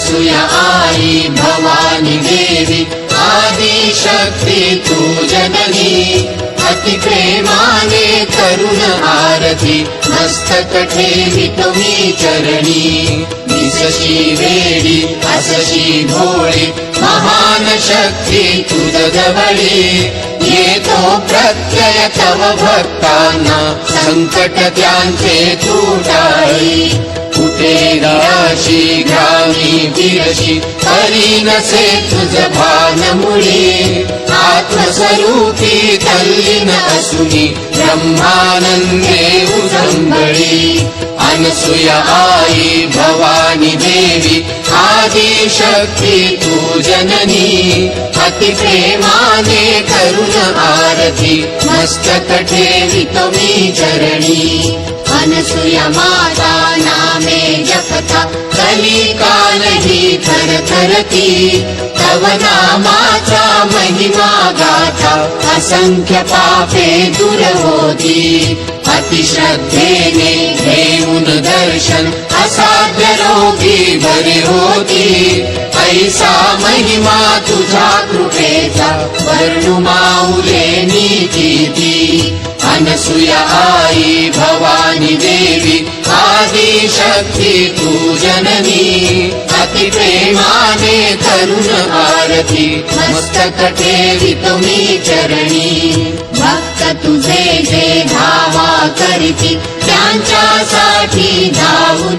अनसूया आई भवानी देवी आदिशक्ती तू जननी अति प्रेमाने करुण आरती मस्तक ठेवी तुम्ही चरणी दिसशी वेडी असशी भोळी महान शक्ती तुझ जवळी येतो प्रत्यय तव भक्तांना संकट त्यांचे तू टाळी कुठे राशी ग्रामी विरशी हरी नसे तुझ भान मुळी आत्मस्वरूपी तल्लीन असुनी ब्रह्मानंदे उजंबळी अनसूया आई भवानी देवी आदिशक्ती तू जननी अति प्रेमाने करुण आरती मस्तक ठेवी तुम्ही चरणी अनसूया माता नामे जपता कलिकालही थरथरती तव नामाचा महिमा गाथा असंख्य पापे दूर होती अतिश्रद्धेने घेऊन दर्शन असाध्य रोगी बरे होती ऐसा महिमा तुझा कृपेचा वर्णु माऊले नीती अनसूया आई भवानी देवी आदिशक्ती तू जननी अति प्रेमाने करुण आरती मस्तक ठेवी तुम्ही चरणी भक्त तुझे जे धावा करीती त्यांच्यासाठी धावून